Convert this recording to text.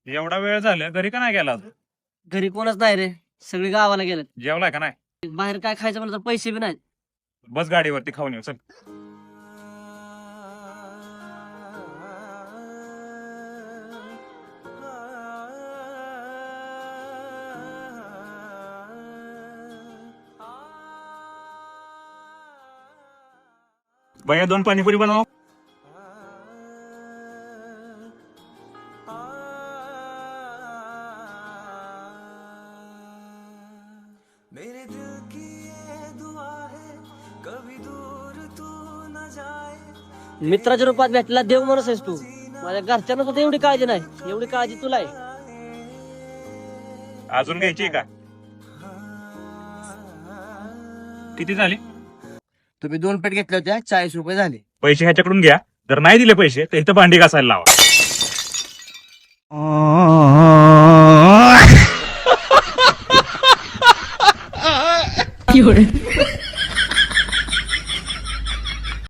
एवढा वेळ झाला घरी का नाही गेला अजून? घरी कोणच नाही रे, सगळी गावाला गेलेत. जेवलाय का नाही? बाहेर काय खायचं म्हणलं तर पैसे बी नाहीत. बस गाडीवरती खाऊन येऊ चल. भैया 2 पाणीपुरी बनव. मेरे दिल की ये दुआ है कभी दूर तू न जाए. मित्राच्या रूपात भेटला देव माणूस आहेस तू. माझ्या घरच्यांना सुद्धा एवढी काळजी नाही, एवढी काळजी तुला आहे. अजून घ्यायची का? किती झाली? तुम्ही 2 प्लेट घेतल्या होत्या, 40 रुपये झाले. पैसे ह्याच्याकडून घ्या. जर नाही दिले पैसे तर इथं भांडी घासायला लावा.有人。